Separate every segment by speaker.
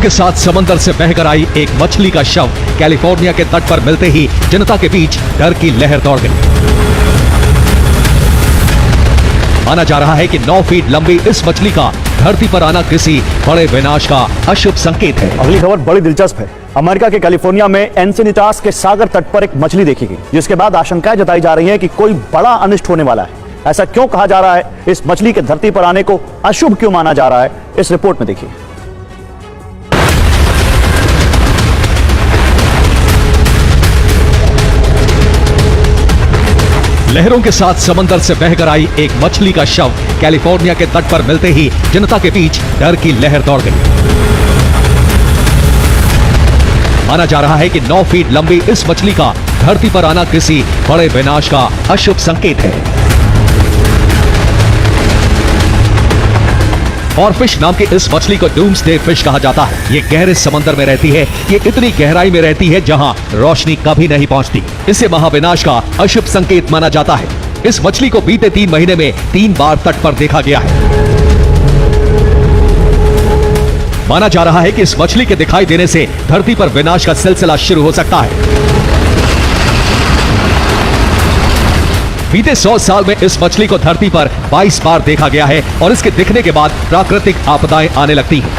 Speaker 1: के साथ समंदर से बहकर आई एक मछली का शव कैलिफोर्निया के तट पर मिलते ही जनता के बीच डर की लहर दौड़ गई। माना जा रहा है कि 9 फीट लंबी इस मछली का धरती पर आना किसी बड़े विनाश का अशुभ संकेत है।
Speaker 2: अगली खबर बड़ी दिलचस्प है। अमेरिका के कैलिफोर्निया में एंसिनिटास के सागर तट पर एक मछली देखी गई, जिसके बाद आशंकाएं जताई जा रही हैं कि कोई बड़ा अनिष्ट होने वाला है। ऐसा क्यों कहा जा रहा है? इस मछली के धरती पर आने को अशुभ क्यों माना जा रहा है? इस रिपोर्ट में देखिए।
Speaker 1: लहरों के साथ समंदर से बहकर आई एक मछली का शव कैलिफोर्निया के तट पर मिलते ही जनता के बीच डर की लहर दौड़ गई। माना जा रहा है कि 9 फीट लंबी इस मछली का धरती पर आना किसी बड़े विनाश का अशुभ संकेत है। ऑरफिश नाम की इस मछली को डूम्सडे फिश कहा जाता है। ये गहरे समंदर में रहती है। ये इतनी गहराई में रहती है जहां रोशनी कभी नहीं पहुंचती। इसे महाविनाश का अशुभ संकेत माना जाता है। इस मछली को बीते 3 महीने में 3 बार तट पर देखा गया है। माना जा रहा है कि इस मछली के दिखाई देने से धरती पर विनाश का सिलसिला शुरू हो सकता है। बीते 100 साल में इस मछली को धरती पर 22 बार देखा गया है और इसके दिखने के बाद प्राकृतिक आपदाएं आने लगती हैं।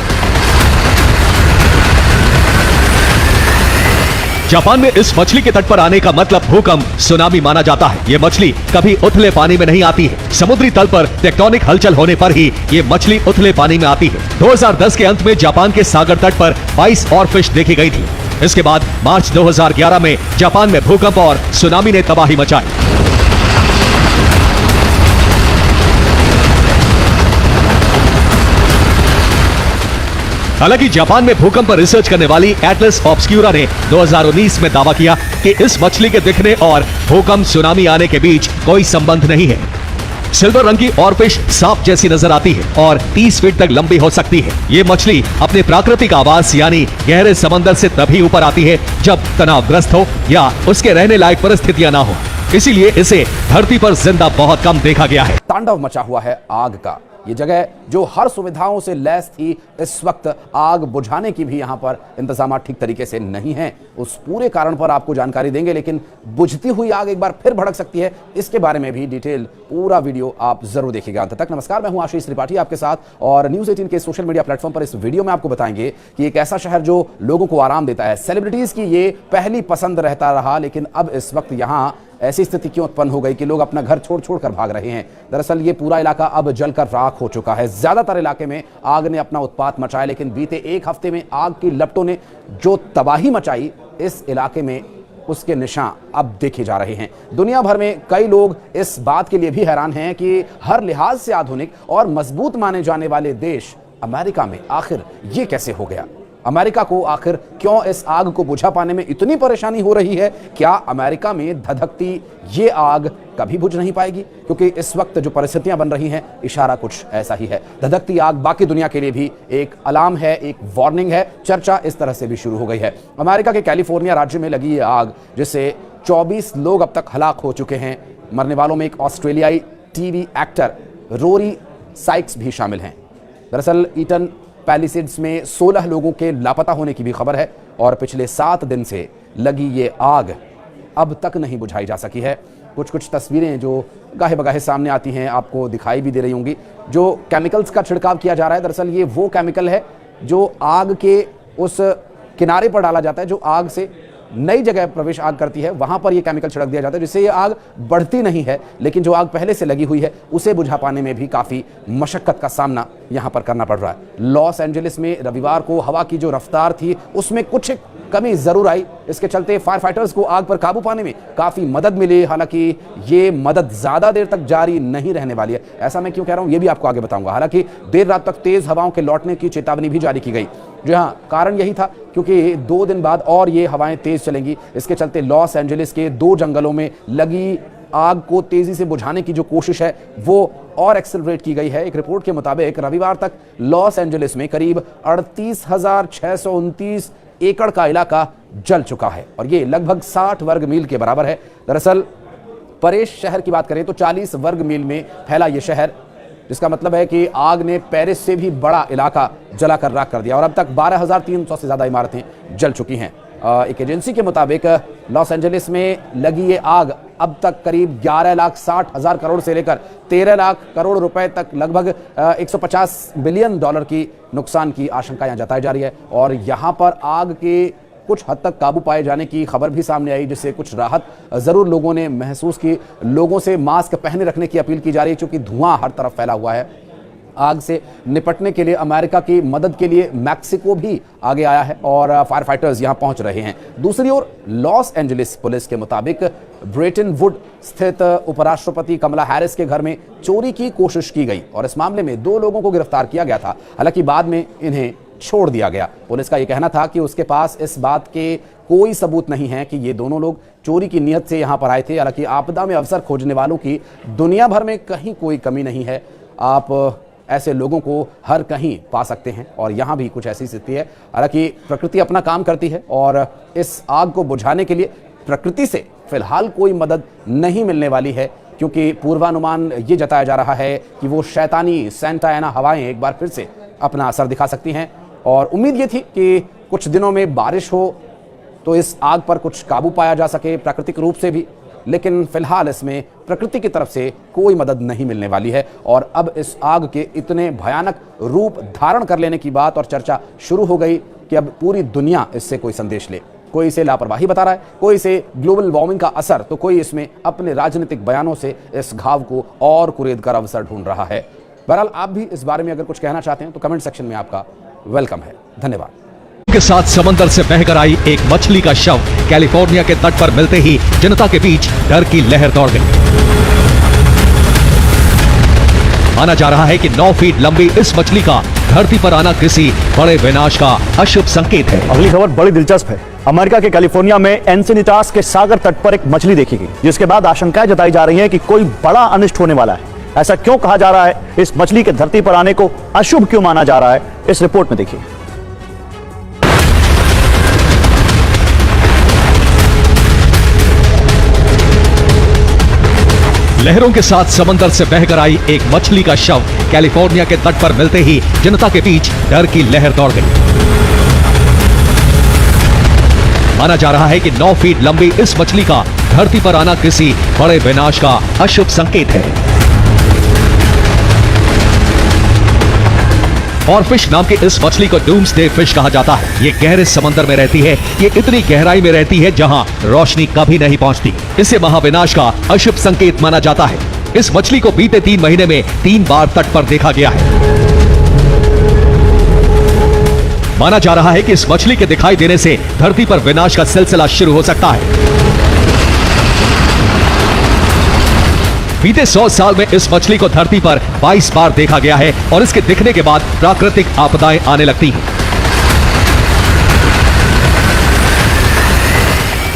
Speaker 1: जापान में इस मछली के तट पर आने का मतलब भूकंप, सुनामी माना जाता है। ये मछली कभी उथले पानी में नहीं आती है। समुद्री तल पर टेक्टोनिक हलचल होने पर ही ये मछली उथले पानी में आती है। 2010 के अंत में जापान के सागर तट पर 22 और फिश देखी गई थी। इसके बाद मार्च 2011 में जापान में भूकंप और सुनामी ने तबाही मचाई। हालांकि जापान में भूकंप पर रिसर्च करने वाली एटलस ऑब्सक्यूरा ने 2019 में दावा किया कि इस मछली के दिखने और भूकंप सुनामी आने के बीच कोई संबंध नहीं है। सिल्वर रंग की ऑरफिश सांप जैसी नजर आती है और 30 फीट तक लंबी हो सकती है। ये मछली अपने प्राकृतिक आवास यानी गहरे समंदर से तभी ऊपर आती है जब तनावग्रस्त हो या उसके रहने लायक परिस्थितियां ना हो। इसीलिए इसे धरती पर जिंदा बहुत कम देखा गया है।
Speaker 3: तांडव मचा हुआ है आग का। ये जगह जो हर सुविधाओं से लैस थी, इस वक्त आग बुझाने की भी यहाँ पर इंतजाम ठीक तरीके से नहीं है। उस पूरे कारण पर आपको जानकारी देंगे, लेकिन बुझती हुई आग एक बार फिर भड़क सकती है, इसके बारे में भी डिटेल पूरा वीडियो आप जरूर देखिएगा अंत तक। नमस्कार, मैं हूं आशीष त्रिपाठी आपके साथ, और न्यूज़ 18 के सोशल मीडिया प्लेटफॉर्म पर इस वीडियो में आपको बताएंगे कि एक ऐसा शहर जो लोगों को आराम देता है, सेलिब्रिटीज की ये पहली पसंद रहता रहा, लेकिन अब इस वक्त यहाँ ऐसी स्थिति क्यों उत्पन्न हो गई कि लोग अपना घर छोड़ छोड़ कर भाग रहे हैं। दरअसल ये पूरा इलाका अब जलकर राख हो चुका है। ज्यादातर इलाके में आग ने अपना उत्पात मचाया, लेकिन बीते 1 हफ्ते में आग की लपटों ने जो तबाही मचाई इस इलाके में, उसके निशान अब देखे जा रहे हैं। दुनिया भर में कई लोग इस बात के लिए भी हैरान हैं कि हर लिहाज से आधुनिक और मजबूत माने जाने वाले देश अमेरिका में आखिर ये कैसे हो गया। अमेरिका को आखिर क्यों इस आग को बुझा पाने में इतनी परेशानी हो रही है? क्या अमेरिका में धधकती ये आग कभी बुझ नहीं पाएगी? क्योंकि इस वक्त जो परिस्थितियां बन रही हैं, इशारा कुछ ऐसा ही है। धधकती आग बाकी दुनिया के लिए भी एक अलार्म है, एक वार्निंग है। चर्चा इस तरह से भी शुरू हो गई है। अमेरिका के कैलिफोर्निया राज्य में लगी ये आग, जिससे 24 लोग अब तक हलाक हो चुके हैं। मरने वालों में एक ऑस्ट्रेलियाई टीवी एक्टर रोरी साइक्स भी शामिल हैं। दरअसल ईटन पैलिसेड्स में 16 लोगों के लापता होने की भी खबर है, और पिछले 7 दिन से लगी ये आग अब तक नहीं बुझाई जा सकी है। कुछ तस्वीरें जो गाहे बगाहे सामने आती हैं, आपको दिखाई भी दे रही होंगी। जो केमिकल्स का छिड़काव किया जा रहा है, दरअसल ये वो केमिकल है जो आग के उस किनारे पर डाला जाता है जो आग से नई जगह प्रवेश आग करती है, वहां पर यह केमिकल छिड़क दिया जाता है, जिससे ये आग बढ़ती नहीं है, लेकिन जो आग पहले से लगी हुई है उसे बुझा पाने में भी काफी मशक्कत का सामना यहां पर करना पड़ रहा है। लॉस एंजलिस में रविवार को हवा की जो रफ्तार थी उसमें कुछ कमी जरूर आई। इसके चलते फायर फाइटर्स को आग पर काबू पाने में काफी मदद मिली। हालांकि ये मदद ज्यादा देर तक जारी नहीं रहने वाली है। ऐसा मैं क्यों कह रहा हूं, ये भी आपको आगे बताऊंगा। हालांकि देर रात तक तेज हवाओं के लौटने की चेतावनी भी जारी की गई। जी हाँ, कारण यही था क्योंकि 2 दिन बाद और ये हवाएं तेज चलेंगी। इसके चलते लॉस एंजलिस के 2 जंगलों में लगी आग को तेजी से बुझाने की जो कोशिश है वो और एक्सेलरेट की गई है। एक रिपोर्ट के मुताबिक रविवार तक लॉस एंजलिस में करीब 38,629 एकड़ का इलाका जल चुका है, और ये लगभग 60 वर्ग मील के बराबर है। दरअसल परेश शहर की बात करें तो 40 वर्ग मील में फैला ये शहर जिसका मतलब है कि आग ने पेरिस से भी बड़ा इलाका जलाकर राख कर दिया और अब तक 12,300 से ज्यादा इमारतें जल चुकी हैं। एक एजेंसी के मुताबिक लॉस एंजलिस में लगी ये आग अब तक करीब 11,60,000 करोड़ से लेकर 13 लाख करोड़ रुपए तक लगभग 150 बिलियन डॉलर की नुकसान की आशंका यहां जताई जा रही है। और यहां पर आग के कुछ हद तक काबू पाए जाने की खबर भी सामने आई, जिससे कुछ राहत जरूर लोगों ने महसूस की। लोगों से मास्क पहने रखने की अपील की जा रही है क्योंकि धुआं हर तरफ फैला हुआ है। आग से निपटने के लिए अमेरिका की मदद के लिए मैक्सिको भी आगे आया है और फायर फाइटर्स यहां पहुंच रहे हैं। दूसरी ओर लॉस एंजलिस पुलिस के मुताबिक ब्रेटन वुड स्थित उपराष्ट्रपति कमला हैरिस के घर में चोरी की कोशिश की गई और इस मामले में 2 लोगों को गिरफ्तार किया गया था। हालांकि बाद में इन्हें छोड़ दिया गया। पुलिस का यह कहना था कि उसके पास इस बात के कोई सबूत नहीं है कि ये दोनों लोग चोरी की नीयत से यहां पर आए थे। हालांकि आपदा में अवसर खोजने वालों की दुनिया भर में कहीं कोई कमी नहीं है। आप ऐसे लोगों को हर कहीं पा सकते हैं और यहां भी कुछ ऐसी स्थिति है। हालांकि प्रकृति अपना काम करती है और इस आग को बुझाने के लिए प्रकृति से फिलहाल कोई मदद नहीं मिलने वाली है, क्योंकि पूर्वानुमान ये जताया जा रहा है कि वो शैतानी सेंटा एना हवाएं एक बार फिर से अपना असर दिखा सकती हैं। और उम्मीद ये थी कि कुछ दिनों में बारिश हो तो इस आग पर कुछ काबू पाया जा सके प्राकृतिक रूप से भी, लेकिन फिलहाल इसमें प्रकृति की तरफ से कोई मदद नहीं मिलने वाली है। और अब इस आग के इतने भयानक रूप धारण कर लेने की बात और चर्चा शुरू हो गई कि अब पूरी दुनिया इससे कोई संदेश ले। कोई इसे लापरवाही बता रहा है, कोई इसे ग्लोबल वार्मिंग का असर, तो कोई इसमें अपने राजनीतिक बयानों से इस घाव को और कुरेद कर अवसर ढूंढ रहा है। बहरहाल आप भी इस बारे में अगर कुछ कहना चाहते हैं तो कमेंट सेक्शन में आपका वेलकम है। धन्यवाद।
Speaker 1: के साथ समंदर से बहकर आई एक मछली का शव कैलिफोर्निया के तट पर मिलते ही जनता के बीच डर की लहर दौड़ गई। माना जा रहा है कि 9 फीट लंबी इस मछली का धरती पर आना किसी बड़े विनाश का अशुभ संकेत है।
Speaker 2: अगली खबर बड़ी दिलचस्प है। अमेरिका के कैलिफोर्निया में एंसिनिटास के सागर तट पर एक मछली देखी गई, जिसके बाद आशंकाएं जताई जा रही हैं कि कोई बड़ा अनिष्ट होने वाला है। ऐसा क्यों कहा जा रहा है? इस मछली के धरती पर आने को अशुभ क्यों माना जा रहा है? इस रिपोर्ट में देखिए।
Speaker 1: लहरों के साथ समंदर से बहकर आई एक मछली का शव कैलिफोर्निया के तट पर मिलते ही जनता के बीच डर की लहर दौड़ गई। माना जा रहा है कि 9 फीट लंबी इस मछली का धरती पर आना किसी बड़े विनाश का अशुभ संकेत है। और फिश नाम की इस मछली को डूम्सडे फिश कहा जाता है। ये गहरे समंदर में रहती है। ये इतनी गहराई में रहती है जहां रोशनी कभी नहीं पहुंचती। इसे महाविनाश का अशुभ संकेत माना जाता है। इस मछली को बीते 3 महीने में 3 बार तट पर देखा गया है। माना जा रहा है कि इस मछली के दिखाई देने से धरती पर विनाश का सिलसिला शुरू हो सकता है। बीते 100 साल में इस मछली को धरती पर 22 बार देखा गया है और इसके दिखने के बाद प्राकृतिक आपदाएं आने लगती हैं।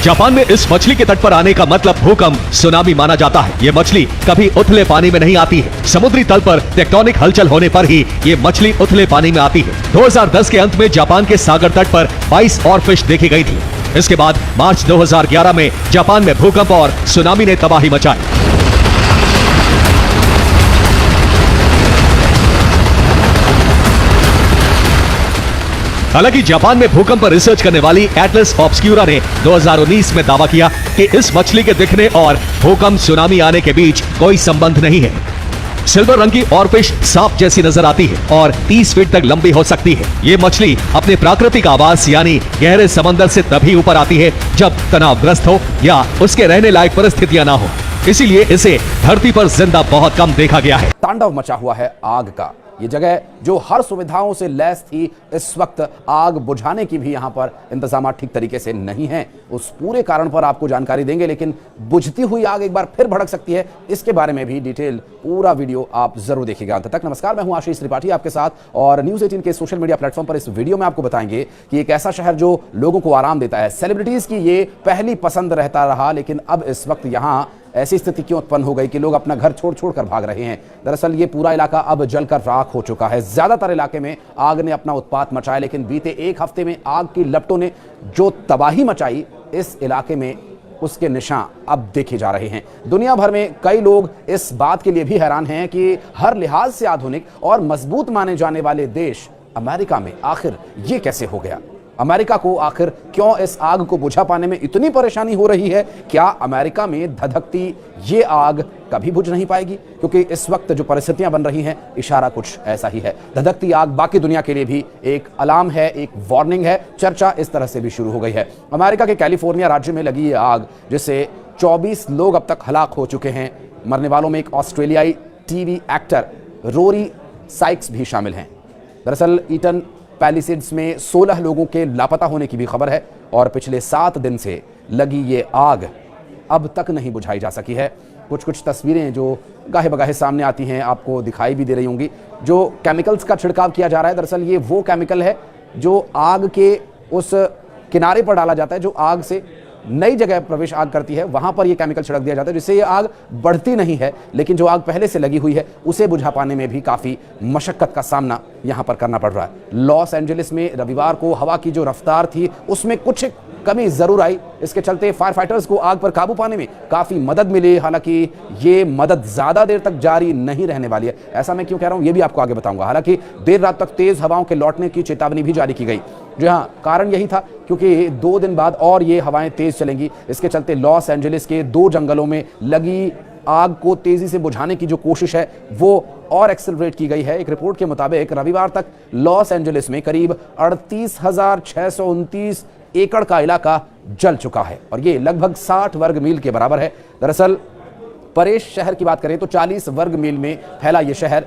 Speaker 1: जापान में इस मछली के तट पर आने का मतलब भूकंप, सुनामी माना जाता है। ये मछली कभी उथले पानी में नहीं आती है। समुद्री तल पर टेक्टोनिक हलचल होने पर ही ये मछली उथले पानी में आती है। 2010 के अंत में जापान के सागर तट पर 22 और फिश देखी गई थी। इसके बाद मार्च 2011 में जापान में भूकंप और सुनामी ने तबाही मचाई। हालांकि जापान में भूकंप पर रिसर्च करने वाली एटलस ऑब्सक्यूरा ने 2019 में दावा किया कि इस मछली के दिखने और भूकंप सुनामी आने के बीच कोई संबंध नहीं है। सिल्वर रंग की ऑरफिश सांप जैसी नजर आती है और 30 फीट तक लंबी हो सकती है। ये मछली अपने प्राकृतिक आवास यानी गहरे समंदर से तभी ऊपर आती है जब तनावग्रस्त हो या उसके रहने लायक परिस्थितियां ना हो। इसीलिए इसे धरती पर जिंदा बहुत कम देखा गया है।
Speaker 3: तांडव मचा हुआ है आग का। ये जगह जो हर सुविधाओं से लैस थी, इस वक्त आग बुझाने की भी यहां पर इंतजाम ठीक तरीके से नहीं है। उस पूरे कारण पर आपको जानकारी देंगे, लेकिन बुझती हुई आग एक बार फिर भड़क सकती है। इसके बारे में भी डिटेल पूरा वीडियो आप जरूर देखिएगा अंत तक। नमस्कार, मैं हूं आशीष त्रिपाठी आपके साथ और न्यूज़ 18 के सोशल मीडिया प्लेटफॉर्म पर इस वीडियो में आपको बताएंगे कि एक ऐसा शहर जो लोगों को आराम देता है। सेलिब्रिटीज की ये पहली पसंद रहता रहा, लेकिन अब इस वक्त यहां ऐसी स्थिति क्यों उत्पन्न हो गई कि लोग अपना घर छोड़ कर भाग रहे हैं। दरअसल ये पूरा इलाका अब जलकर राख हो चुका है। ज्यादातर इलाके में आग ने अपना उत्पात मचाया, लेकिन बीते 1 हफ्ते में आग की लपटों ने जो तबाही मचाई, इस इलाके में उसके निशान अब देखे जा रहे हैं। दुनिया भर में कई लोग इस बात के लिए भी हैरान हैं कि हर लिहाज से आधुनिक और मजबूत माने जाने वाले देश अमेरिका में आखिर ये कैसे हो गया। अमेरिका को आखिर क्यों इस आग को बुझा पाने में इतनी परेशानी हो रही है। क्या अमेरिका में धधकती ये आग कभी बुझ नहीं पाएगी? क्योंकि इस वक्त जो परिस्थितियां बन रही हैं, इशारा कुछ ऐसा ही है। धधकती आग बाकी दुनिया के लिए भी एक अलार्म है, एक वार्निंग है। चर्चा इस तरह से भी शुरू हो गई है। अमेरिका के कैलिफोर्निया राज्य में लगी ये आग, जिससे 24 लोग अब तक हलाक हो चुके हैं। मरने वालों में एक ऑस्ट्रेलियाई टीवी एक्टर रोरी साइक्स भी शामिल हैं। दरअसल ईटन पैलिसेड्स में 16 लोगों के लापता होने की भी खबर है और पिछले 7 दिन से लगी ये आग अब तक नहीं बुझाई जा सकी है। कुछ तस्वीरें जो गाहे बगाहे सामने आती हैं आपको दिखाई भी दे रही होंगी। जो केमिकल्स का छिड़काव किया जा रहा है, दरअसल ये वो केमिकल है जो आग के उस किनारे पर डाला जाता है जो आग से नई जगह प्रवेश आग करती है, वहां पर यह केमिकल छिड़क दिया जाता है, जिससे ये आग बढ़ती नहीं है, लेकिन जो आग पहले से लगी हुई है उसे बुझा पाने में भी काफी मशक्कत का सामना यहां पर करना पड़ रहा है। लॉस एंजलिस में रविवार को हवा की जो रफ्तार थी उसमें कुछ कमी जरूर आई। इसके चलते फायर फाइटर्स को आग पर काबू पाने में काफी मदद मिली। हालांकि ये मदद ज्यादा देर तक जारी नहीं रहने वाली है। ऐसा मैं क्यों कह रहा हूं ये भी आपको आगे बताऊंगा। हालांकि देर रात तक तेज हवाओं के लौटने की चेतावनी भी जारी की गई। जी हाँ, कारण यही था क्योंकि 2 दिन बाद और ये हवाएं तेज चलेंगी। इसके चलते लॉस एंजलिस के 2 जंगलों में लगी आग को तेजी से बुझाने की जो कोशिश है वो और एक्सेलरेट की गई है। एक रिपोर्ट के मुताबिक रविवार तक लॉस एंजलिस में करीब 38,629 एकड़ का इलाका जल चुका है और ये लगभग 60 वर्ग मील के बराबर है। दरअसल पेरिस शहर की बात करें तो 40 वर्ग मील में फैला ये शहर,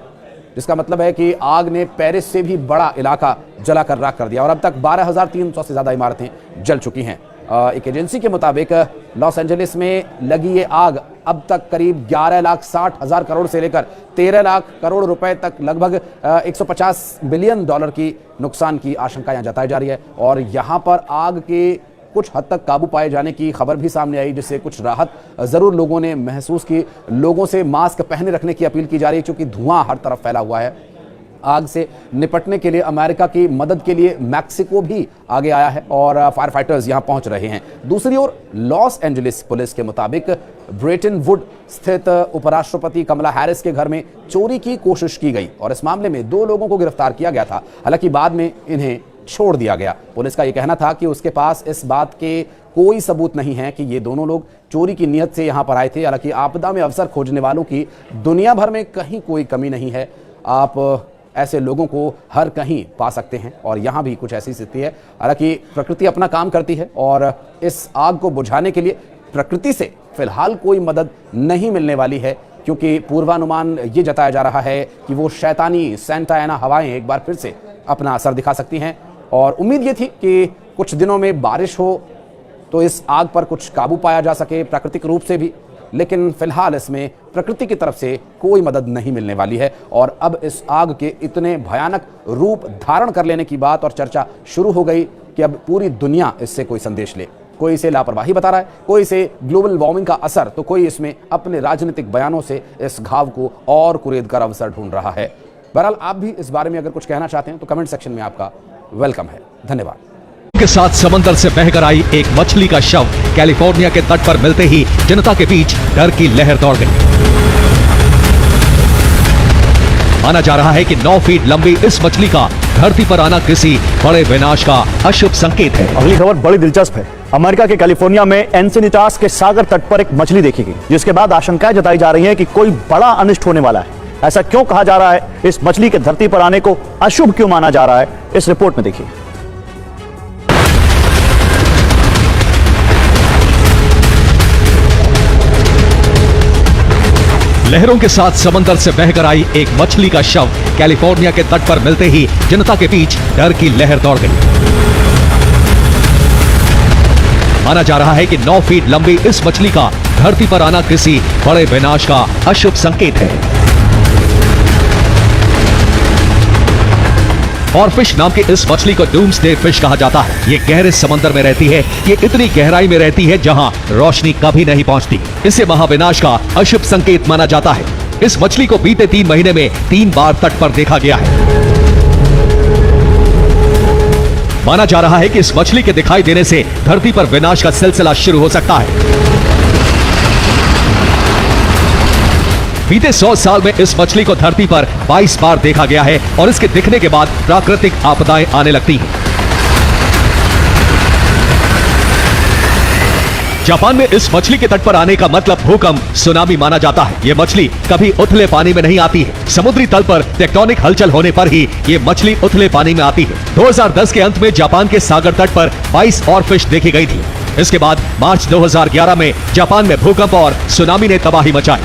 Speaker 3: जिसका मतलब है कि आग ने पेरिस से भी बड़ा इलाका जलाकर राख कर दिया और अब तक 12,300 से ज्यादा इमारतें जल चुकी हैं। एक एजेंसी के मुताबिक लॉस एंजलिस में लगी ये आग अब तक करीब 11,60,000 करोड़ से लेकर 13 लाख करोड़ रुपए तक लगभग 150 बिलियन डॉलर की नुकसान की आशंका यहां जताई जा रही है और यहां पर आग के कुछ हद तक काबू पाए जाने की खबर भी सामने आई, जिससे कुछ राहत जरूर लोगों ने महसूस की। लोगों से मास्क पहने रखने की अपील की जा रही है क्योंकि धुआं हर तरफ फैला हुआ है। आग से निपटने के लिए अमेरिका की मदद के लिए मैक्सिको भी आगे आया है और फायर फाइटर्स यहां पहुंच रहे हैं। दूसरी ओर लॉस एंजलिस पुलिस के मुताबिक ब्रेटन वुड स्थित उपराष्ट्रपति कमला हैरिस के घर में चोरी की कोशिश की गई और इस मामले में 2 लोगों को गिरफ्तार किया गया था। हालांकि बाद में इन्हें छोड़ दिया गया। पुलिस का यह कहना था कि उसके पास इस बात के कोई सबूत नहीं है कि ये दोनों लोग चोरी की नीयत से यहां पर आए थे। हालांकि आपदा में अवसर खोजने वालों की दुनिया भर में कहीं कोई कमी नहीं है। आप ऐसे लोगों को हर कहीं पा सकते हैं और यहां भी कुछ ऐसी स्थिति है। हालांकि प्रकृति अपना काम करती है और इस आग को बुझाने के लिए प्रकृति से फिलहाल कोई मदद नहीं मिलने वाली है क्योंकि पूर्वानुमान ये जताया जा रहा है कि वो शैतानी सेंटा एना हवाएं एक बार फिर से अपना असर दिखा सकती हैं और उम्मीद ये थी कि कुछ दिनों में बारिश हो तो इस आग पर कुछ काबू पाया जा सके प्राकृतिक रूप से भी, लेकिन फिलहाल इसमें प्रकृति की तरफ से कोई मदद नहीं मिलने वाली है और अब इस आग के इतने भयानक रूप धारण कर लेने की बात और चर्चा शुरू हो गई कि अब पूरी दुनिया इससे कोई संदेश ले। कोई इसे लापरवाही बता रहा है, कोई इसे ग्लोबल वार्मिंग का असर, तो कोई इसमें अपने राजनीतिक बयानों से इस घाव को और कुरेद कर अवसर ढूंढ रहा है। बहरहाल आप भी इस बारे में अगर कुछ कहना चाहते हैं तो कमेंट सेक्शन में आपका वेलकम है। धन्यवाद।
Speaker 1: के साथ समंदर से बहकर आई एक मछली का शव कैलिफोर्निया के तट पर मिलते ही जनता के बीच डर की लहर दौड़ गई। माना जा रहा है कि 9 फीट लंबी इस मछली का धरती पर आना किसी बड़े विनाश का अशुभ संकेत है।
Speaker 2: अगली खबर बड़ी दिलचस्प है। अमेरिका के कैलिफोर्निया में एंसिनिटास के सागर तट पर एक मछली देखी गई, जिसके बाद आशंकाएं जताई जा रही हैं कि कोई बड़ा अनिष्ट होने वाला है। ऐसा क्यों कहा जा रहा है? इस मछली के धरती पर आने को अशुभ क्यों माना जा रहा है? इस रिपोर्ट में देखिए।
Speaker 1: लहरों के साथ समंदर से बहकर आई एक मछली का शव कैलिफोर्निया के तट पर मिलते ही जनता के बीच डर की लहर दौड़ गई। माना जा रहा है कि 9 फीट लंबी इस मछली का धरती पर आना किसी बड़े विनाश का अशुभ संकेत है। और फिश नाम की इस मछली को डूम्सडे फिश कहा जाता है। ये गहरे समंदर में रहती है। ये इतनी गहराई में रहती है जहां रोशनी कभी नहीं पहुंचती। इसे महाविनाश का अशुभ संकेत माना जाता है। इस मछली को बीते 3 महीने में 3 बार तट पर देखा गया है। माना जा रहा है कि इस मछली के दिखाई देने से धरती पर विनाश का सिलसिला शुरू हो सकता है। बीते 100 साल में इस मछली को धरती पर 22 बार देखा गया है और इसके दिखने के बाद प्राकृतिक आपदाएं आने लगती हैं। जापान में इस मछली के तट पर आने का मतलब भूकंप, सुनामी माना जाता है। ये मछली कभी उथले पानी में नहीं आती है। समुद्री तल पर टेक्टोनिक हलचल होने पर ही ये मछली उथले पानी में आती है। 2010 के अंत में जापान के सागर तट पर 22 और फिश देखी गई थी। इसके बाद मार्च 2011 में जापान में भूकंप और सुनामी ने तबाही मचाई।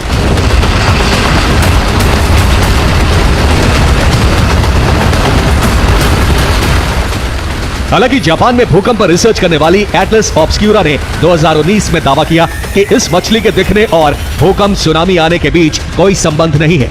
Speaker 1: हालांकि जापान में भूकंप पर रिसर्च करने वाली एटलस ऑब्सक्यूरा ने 2019 में दावा किया कि इस मछली के दिखने और भूकंप सुनामी आने के बीच कोई संबंध नहीं है।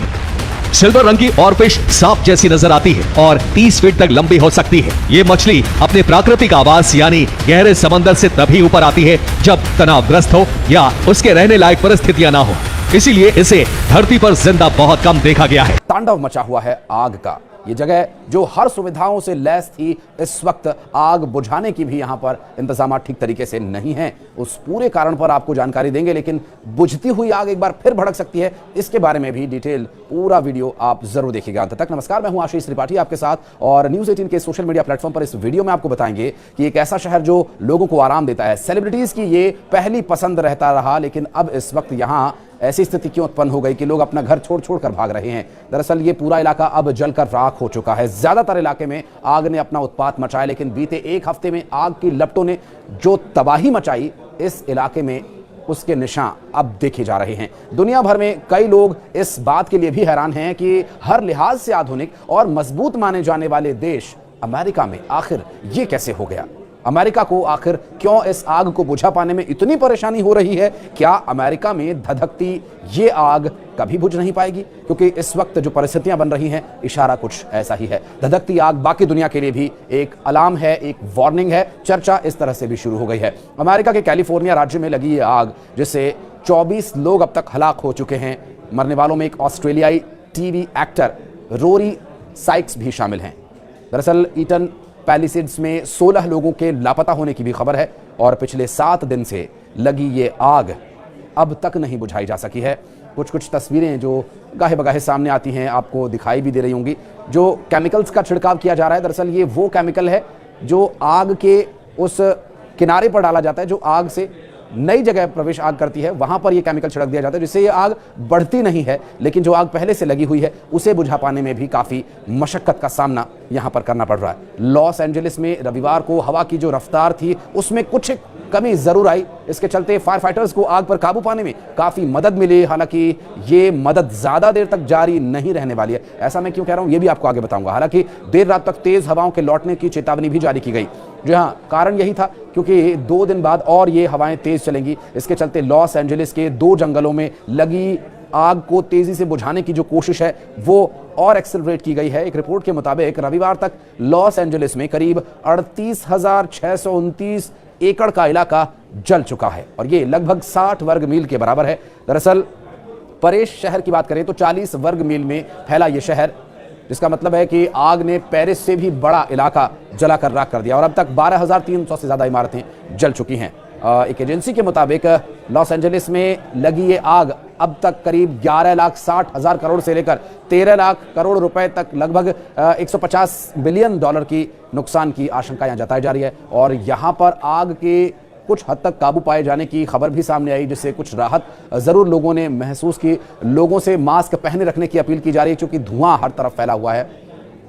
Speaker 1: सिल्वर रंग की ऑरफिश सांप जैसी नजर आती है और 30 फीट तक लंबी हो सकती है। ये मछली अपने प्राकृतिक आवास यानी गहरे समंदर से तभी ऊपर आती है जब तनावग्रस्त हो या उसके रहने लायक परिस्थितियां ना हो। इसीलिए इसे धरती पर जिंदा बहुत कम देखा गया है।
Speaker 3: तांडव मचा हुआ है आग का। ये जगह जो हर सुविधाओं से लैस थी, इस वक्त आग बुझाने की भी यहां पर इंतजाम ठीक तरीके से नहीं है। उस पूरे कारण पर आपको जानकारी देंगे, लेकिन बुझती हुई आग एक बार फिर भड़क सकती है, इसके बारे में भी डिटेल पूरा वीडियो आप जरूर देखिएगा अंत तक। नमस्कार, मैं हूं आशीष त्रिपाठी आपके साथ, और न्यूज़ 18 के सोशल मीडिया प्लेटफॉर्म पर इस वीडियो में आपको बताएंगे कि एक ऐसा शहर जो लोगों को आराम देता है, सेलिब्रिटीज की ये पहली पसंद रहता रहा, लेकिन अब इस वक्त यहां ऐसी स्थिति क्यों उत्पन्न हो गई कि लोग अपना घर छोड़ छोड़ कर भाग रहे हैं। दरअसल ये पूरा इलाका अब जलकर राख हो चुका है। ज्यादातर इलाके में आग ने अपना उत्पात मचाया, लेकिन बीते एक हफ्ते में आग की लपटों ने जो तबाही मचाई इस इलाके में, उसके निशान अब देखे जा रहे हैं। दुनिया भर में कई लोग इस बात के लिए भी हैरान हैं कि हर लिहाज से आधुनिक और मजबूत माने जाने वाले देश अमेरिका में आखिर ये कैसे हो गया। अमेरिका को आखिर क्यों इस आग को बुझा पाने में इतनी परेशानी हो रही है? क्या अमेरिका में धधकती ये आग कभी बुझ नहीं पाएगी? क्योंकि इस वक्त जो परिस्थितियां बन रही हैं, इशारा कुछ ऐसा ही है। धधकती आग बाकी दुनिया के लिए भी एक अलार्म है, एक वार्निंग है। चर्चा इस तरह से भी शुरू हो गई है। अमेरिका के कैलिफोर्निया राज्य में लगी ये आग, जिससे 24 लोग अब तक हलाक हो चुके हैं। मरने वालों में एक ऑस्ट्रेलियाई टीवी एक्टर रोरी साइक्स भी शामिल हैं। दरअसल ईटन पैलिसेड्स में 16 लोगों के लापता होने की भी खबर है, और पिछले 7 दिन से लगी ये आग अब तक नहीं बुझाई जा सकी है। कुछ तस्वीरें जो गाहे बगाहे सामने आती हैं, आपको दिखाई भी दे रही होंगी। जो केमिकल्स का छिड़काव किया जा रहा है, दरअसल ये वो केमिकल है जो आग के उस किनारे पर डाला जाता है, जो आग से नई जगह प्रवेश आग करती है, वहां पर यह केमिकल छिड़क दिया जाता है, जिससे ये आग बढ़ती नहीं है, लेकिन जो आग पहले से लगी हुई है उसे बुझा पाने में भी काफी मशक्कत का सामना यहां पर करना पड़ रहा है। लॉस एंजलिस में रविवार को हवा की जो रफ्तार थी उसमें कुछ कमी जरूर आई। इसके चलते फायर फाइटर्स को आग पर काबू पाने में काफी मदद मिली। हालांकि ये मदद ज्यादा देर तक जारी नहीं रहने वाली है। ऐसा मैं क्यों कह रहा हूं, ये भी आपको आगे बताऊंगा। हालांकि देर रात तक तेज हवाओं के लौटने की चेतावनी भी जारी की गई। जी हाँ, कारण यही था क्योंकि 2 दिन बाद और ये हवाएं तेज चलेंगी। इसके चलते लॉस एंजलिस के 2 जंगलों में लगी आग को तेजी से बुझाने की जो कोशिश है वो और एक्सेलरेट की गई है। एक रिपोर्ट के मुताबिक रविवार तक लॉस एंजलिस में करीब 38,629 एकड़ का इलाका जल चुका है, और ये लगभग 60 वर्ग मील के बराबर है। दरअसल पेरिस शहर की बात करें तो 40 वर्ग मील में फैला ये शहर, जिसका मतलब है कि आग ने पेरिस से भी बड़ा इलाका जलाकर राख कर दिया, और अब तक 12,300 से ज्यादा इमारतें जल चुकी हैं। एक एजेंसी के मुताबिक लॉस एंजलिस में लगी ये आग अब तक करीब 11,60,000 करोड़ से लेकर 13 लाख करोड़ रुपए तक लगभग 150 बिलियन डॉलर की नुकसान की आशंका यहां जताई जा रही है। और यहां पर आग के कुछ हद तक काबू पाए जाने की खबर भी सामने आई, जिससे कुछ राहत जरूर लोगों ने महसूस की। लोगों से मास्क पहने रखने की अपील की जा रही है, क्योंकि धुआं हर तरफ फैला हुआ है।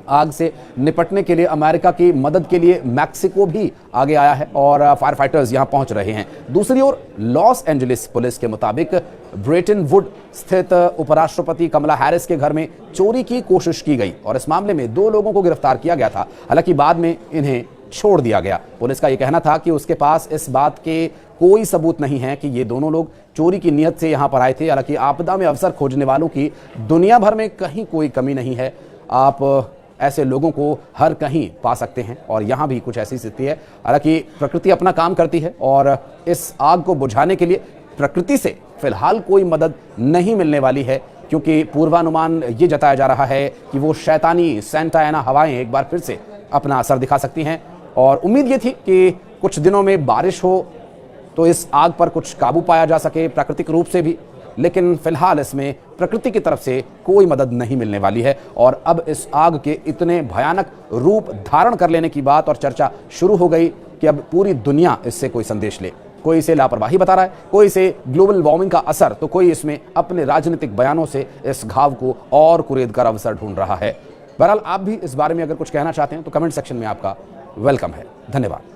Speaker 3: आग से निपटने के लिए अमेरिका की मदद के लिए मैक्सिको भी आगे आया है, और फायर फाइटर्स यहां पहुंच रहे हैं। दूसरी ओर लॉस एंजलिस पुलिस के मुताबिक ब्रेटन वुड स्थित उपराष्ट्रपति कमला हैरिस के घर में चोरी की कोशिश की गई, और इस मामले में 2 लोगों को गिरफ्तार किया गया था। हालांकि बाद में इन्हें छोड़ दिया गया। पुलिस का यह कहना था कि उसके पास इस बात के कोई सबूत नहीं है कि ये दोनों लोग चोरी की नीयत से यहां पर आए थे। हालांकि आपदा में अवसर खोजने वालों की दुनिया भर में कहीं कोई कमी नहीं है। आप ऐसे लोगों को हर कहीं पा सकते हैं, और यहां भी कुछ ऐसी स्थिति है। हालांकि प्रकृति अपना काम करती है, और इस आग को बुझाने के लिए प्रकृति से फिलहाल कोई मदद नहीं मिलने वाली है, क्योंकि पूर्वानुमान ये जताया जा रहा है कि वो शैतानी सेंटा एना हवाएं एक बार फिर से अपना असर दिखा सकती हैं। और उम्मीद ये थी कि कुछ दिनों में बारिश हो तो इस आग पर कुछ काबू पाया जा सके प्राकृतिक रूप से भी, लेकिन फिलहाल इसमें प्रकृति की तरफ से कोई मदद नहीं मिलने वाली है। और अब इस आग के इतने भयानक रूप धारण कर लेने की बात और चर्चा शुरू हो गई कि अब पूरी दुनिया इससे कोई संदेश ले। कोई इसे लापरवाही बता रहा है, कोई इसे ग्लोबल वार्मिंग का असर, तो कोई इसमें अपने राजनीतिक बयानों से इस घाव को और कुरेद कर अवसर ढूंढ रहा है। बहरहाल आप भी इस बारे में अगर कुछ कहना चाहते हैं तो कमेंट सेक्शन में आपका वेलकम है। धन्यवाद।